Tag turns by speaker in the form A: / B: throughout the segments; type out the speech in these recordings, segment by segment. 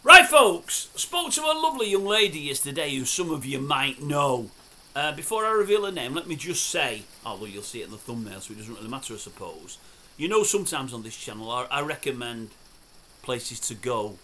A: Right, folks, spoke to a lovely young lady yesterday who some of you might know. Before I reveal her name, let me just say, although you'll see it in the thumbnail, so it doesn't really matter, I suppose. You know, sometimes on this channel, I recommend places to go,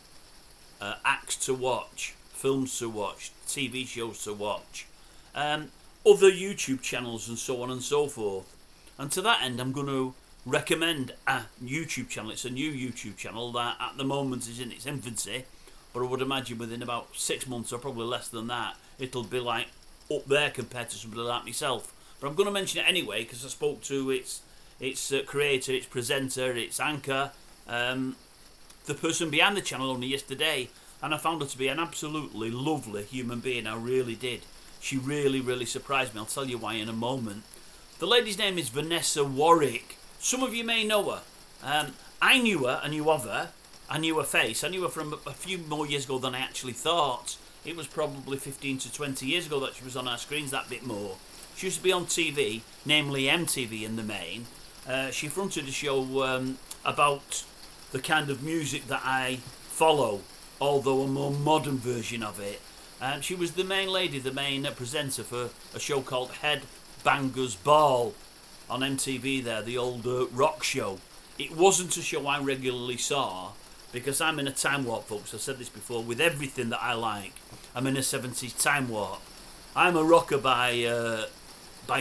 A: acts to watch, films to watch, TV shows to watch, other YouTube channels, and so on and so forth. And to that end, I'm going to recommend a YouTube channel. It's a new YouTube channel that at the moment is in its infancy, but I would imagine within about 6 months or probably less than that, it'll be like up there compared to somebody like myself. But I'm going to mention it anyway because I spoke to its creator, its presenter, its anchor, the person behind the channel only yesterday, and I found her to be an absolutely lovely human being. I really did. She really, really surprised me. I'll tell you why in a moment. The lady's name is Vanessa Warwick. Some of you may know her. I knew her, I knew of her, I knew her face. I knew her from a few more years ago than I actually thought. It was probably 15 to 20 years ago that she was on our screens, that bit more. She used to be on TV, namely MTV in the main. She fronted a show about the kind of music that I follow, although a more modern version of it. She was the main lady, the main presenter for a show called HEADBANGERS Ball on MTV there, the old rock show. It wasn't a show I regularly saw because I'm in a time warp, folks. I've said this before, with everything that I like. I'm in a 70s time warp. I'm a rocker by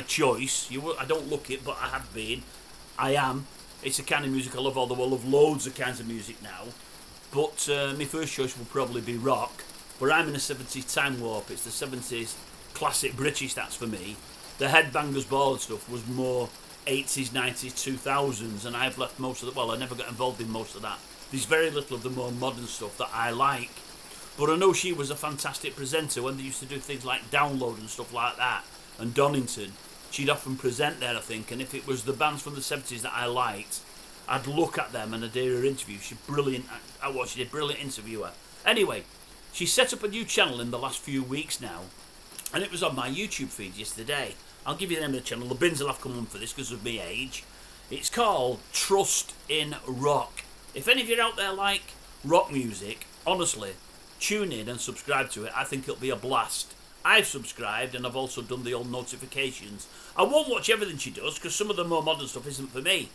A: choice. I don't look it, but I have been. I am. It's the kind of music I love, although I love loads of kinds of music now. But my first choice will probably be rock. But I'm in a 70s time warp. It's the 70s classic British, that's for me. The Headbangers Ball and stuff was more 80s, 90s, 2000s, and I've left most of the... Well, I never got involved in most of that. There's very little of the more modern stuff that I like. But I know she was a fantastic presenter when they used to do things like Download and stuff like that, and Donington. She'd often present there, I think, and if it was the bands from the 70s that I liked, I'd look at them and I'd hear her interview. She's brilliant. She did a brilliant interviewer. Anyway, she set up a new channel in the last few weeks now, and it was on my YouTube feed yesterday. I'll give you the name of the channel. The bins will have come on for this because of my age. It's called Trust in Rock. If any of you out there like rock music, honestly, tune in and subscribe to it. I think it'll be a blast. I've subscribed and I've also done the old notifications. I won't watch everything she does because some of the more modern stuff isn't for me.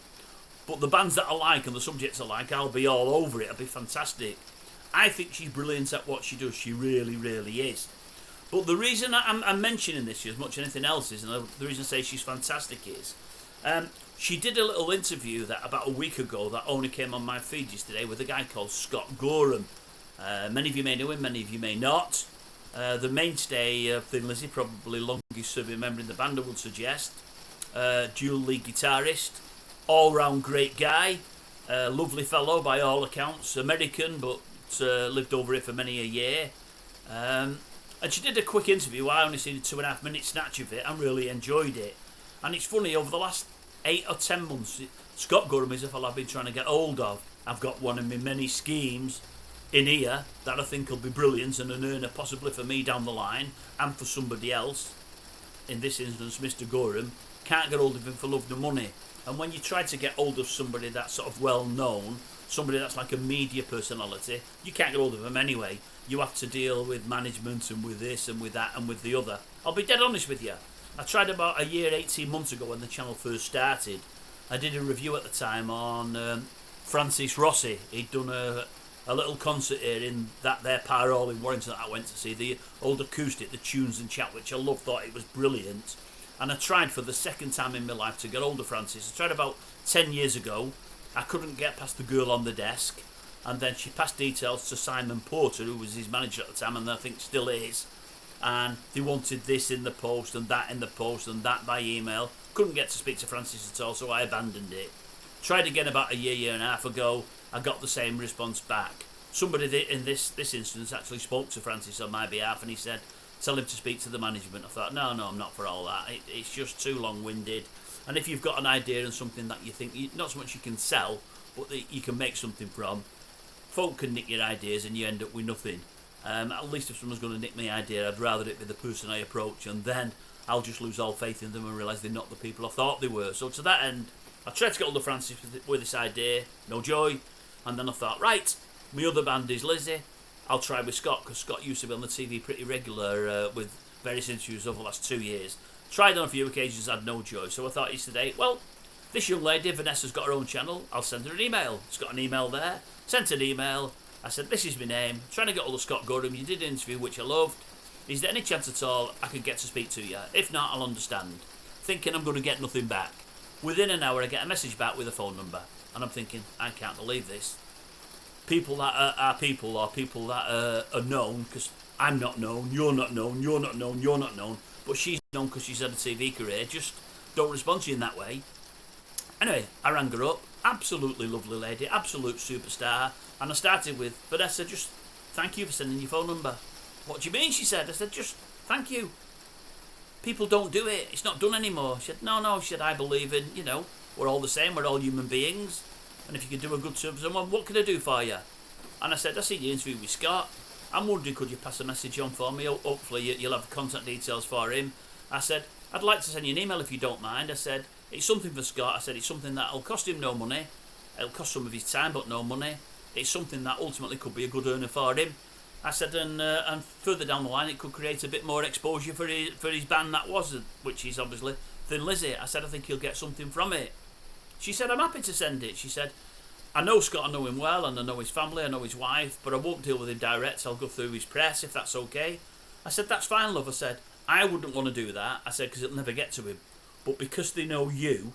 A: But the bands that I like and the subjects I like, I'll be all over it. It'll be fantastic. I think she's brilliant at what she does. She really, really is. But the reason I'm mentioning this as much as anything else is, and the reason I say she's fantastic is, she did a little interview that about a week ago that only came on my feed yesterday with a guy called Scott Gorham. Many of you may know him, many of you may not. The mainstay of Thin Lizzy, probably longest serving member in the band, I would suggest. Dual lead guitarist, all round great guy, lovely fellow by all accounts, American but lived over here for many a year. And she did a quick interview. I only seen a 2.5 minute snatch of it and really enjoyed it. And it's funny, over the last 8 or 10 months, Scott Gorham is a fellow I've been trying to get hold of. I've got one of my many schemes in here that I think will be brilliant and an earner possibly for me down the line and for somebody else. In this instance, Mr. Gorham. Can't get hold of him for love nor money. And when you try to get hold of somebody that's sort of well known, somebody that's like a media personality, you can't get hold of them anyway. You have to deal with management and with this and with that and with the other. I'll be dead honest with you. I tried about a year, 18 months ago when the channel first started. I did a review at the time on Francis Rossi. He'd done a little concert here in that there Power Hall in Warrington that I went to see. The old acoustic, the tunes and chat, which I loved, thought it was brilliant. And I tried for the second time in my life to get hold of Francis. I tried about 10 years ago. I couldn't get past the girl on the desk. And then she passed details to Simon Porter, who was his manager at the time, and I think still is. And they wanted this in the post and that in the post and that by email. Couldn't get to speak to Francis at all, so I abandoned it. Tried again about a year and a half ago. I got the same response back. Somebody in this instance actually spoke to Francis on my behalf, and he said, tell him to speak to the management. I thought, no, I'm not for all that. It's just too long-winded. And if you've got an idea and something that you think, not so much you can sell, but that you can make something from, folk can nick your ideas and you end up with nothing. At least if someone's going to nick my idea, I'd rather it be the person I approach, and then I'll just lose all faith in them and realise they're not the people I thought they were. So to that end, I tried to get hold of Francis with this idea, no joy, and then I thought, right, my other band is Lizzie, I'll try with Scott, because Scott used to be on the TV pretty regular with various interviews over the last 2 years. Tried on a few occasions, had no joy. So I thought yesterday, well, this young lady, Vanessa's got her own channel. I'll send her an email. It's got an email there. Sent an email. I said, this is my name. Trying to get hold of Scott Gorham. You did an interview, which I loved. Is there any chance at all I could get to speak to you? If not, I'll understand. Thinking I'm going to get nothing back. Within an hour, I get a message back with a phone number. And I'm thinking, I can't believe this. People that are people, or people that are known, because I'm not known, you're not known, you're not known, you're not known, but she's known because she's had a TV career, just don't respond to you in that way. Anyway, I rang her up, absolutely lovely lady, absolute superstar, and I started with, Vanessa, just thank you for sending your phone number. What do you mean, she said? I said, just thank you. People don't do it, it's not done anymore. She said, no, she said, I believe in, we're all the same, we're all human beings, and if you can do a good service for someone, what can I do for you? And I said, I seen your interview with Scott. I'm wondering, could you pass a message on for me? Hopefully you'll have contact details for him. I said, I'd like to send you an email if you don't mind. I said, it's something for Scott. I said, it's something that'll cost him no money. It'll cost some of his time, but no money. It's something that ultimately could be a good earner for him. I said, and further down the line, it could create a bit more exposure for his band that was, which is obviously Thin Lizzy. I said, I think he'll get something from it. She said, I'm happy to send it. She said, I know Scott, I know him well, and I know his family, I know his wife, but I won't deal with him direct. I'll go through his press if that's okay. I said, that's fine, love. I said, I wouldn't want to do that. I said, because it'll never get to him. But because they know you,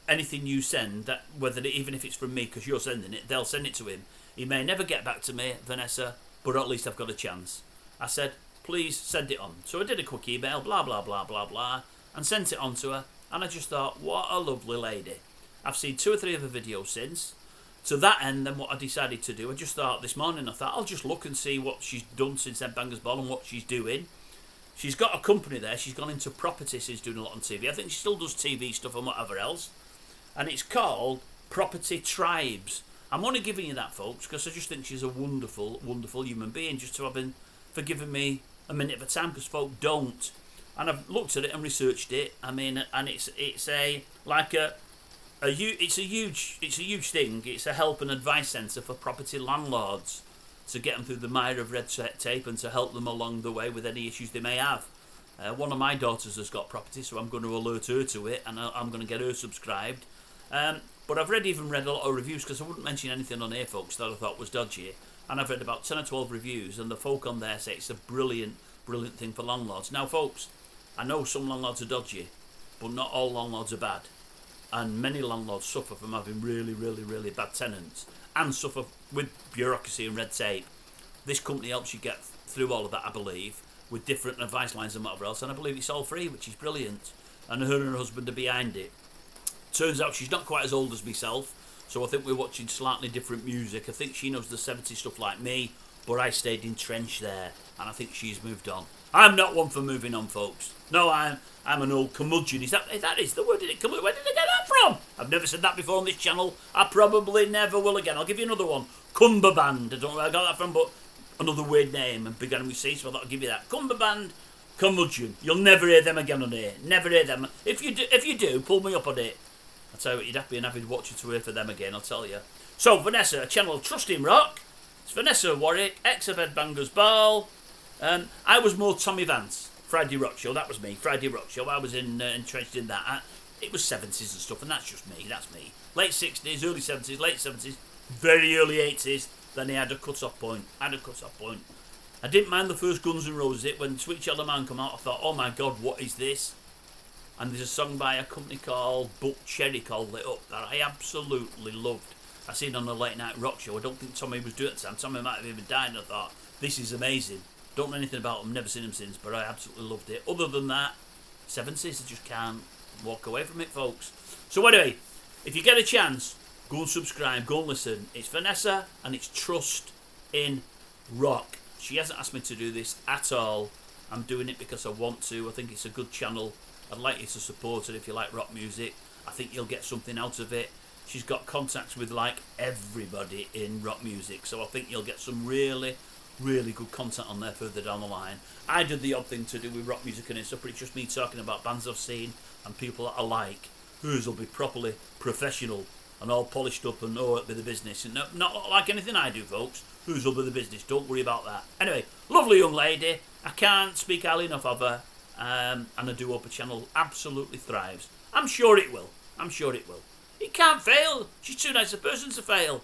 A: anything you send, that even if it's from me, because you're sending it, they'll send it to him. He may never get back to me, Vanessa, but at least I've got a chance. I said, please send it on. So I did a quick email, blah, blah, blah, blah, blah, and sent it on to her. And I just thought, what a lovely lady. I've seen 2 or 3 of her videos since. To that end, then what I decided to do, I just thought this morning, I thought I'll just look and see what she's done since Headbangers Ball and what she's doing. She's got a company there. She's gone into property. She's doing a lot on TV. I think she still does TV stuff and whatever else. And it's called Property Tribes. I'm only giving you that, folks, because I just think she's a wonderful, wonderful human being, just to have been for giving me a minute of a time, because folk don't. And I've looked at it and researched it. I mean, and it's a huge thing. It's a help and advice centre for property landlords to get them through the mire of red tape and to help them along the way with any issues they may have. One of my daughters has got property, so I'm going to alert her to it, and I'm going to get her subscribed. But I've even read a lot of reviews, because I wouldn't mention anything on here, folks, that I thought was dodgy. And I've read about 10 or 12 reviews, and the folk on there say it's a brilliant, brilliant thing for landlords. Now, folks, I know some landlords are dodgy, but not all landlords are bad. And many landlords suffer from having really, really, really bad tenants and suffer with bureaucracy and red tape. This company helps you get through all of that, I believe, with different advice lines and whatever else, and I believe it's all free, which is brilliant. And her and her husband are behind it. Turns out she's not quite as old as myself, so I think we're watching slightly different music. I think she knows the 70s stuff like me, but I stayed entrenched there, and I think she's moved on. I'm not one for moving on, folks. No, I'm an old curmudgeon. That is the word, did it come? Where did I get that from? I've never said that before on this channel. I probably never will again. I'll give you another one. Cumberband. I don't know where I got that from, but another weird name, and began with C, so I thought I'd give you that. Cumberband, curmudgeon. You'll never hear them again on here. Never hear them. If you do, pull me up on it. I'll tell you what, you'd have to be an avid watcher to hear for them again, I'll tell you. So, Vanessa, a channel Trust in Rock. It's Vanessa Warwick, ex of Headbangers Ball. I was more Tommy Vance, Friday Rock Show. That was me, Friday Rock Show. I was entrenched in that. It was 70s and stuff, and that's just me. That's me. Late 60s, early 70s, late 70s, very early 80s. Then he had a cut-off point. I didn't mind the first Guns N' Roses hit. When Sweet Child of Mine come out, I thought, oh my God, what is this? And there's a song by a company called Buck Cherry called Lit Up that I absolutely loved. I seen it on a late night rock show. I don't think Tommy was doing it at the time. Tommy might have even died, and I thought, this is amazing. Don't know anything about them, never seen them since, but I absolutely loved it. Other than that, 70s, I just can't walk away from it, folks. So anyway, if you get a chance, go and subscribe, go and listen. It's Vanessa, and it's Trust in Rock. She hasn't asked me to do this at all. I'm doing it because I want to. I think it's a good channel. I'd like you to support it if you like rock music. I think you'll get something out of it. She's got contacts with like everybody in rock music, so I think you'll get some really, really good content on there further down the line. I did the odd thing to do with rock music and stuff, but it's just me talking about bands I've seen and people that I like. Hers will be properly professional and all polished up and know it be the business. And not like anything I do, folks. who's up with the business. Don't worry about that. Anyway, lovely young lady. I can't speak highly enough of her. And I do hope her channel absolutely thrives. I'm sure it will. I'm sure it will. It can't fail. She's too nice a person to fail.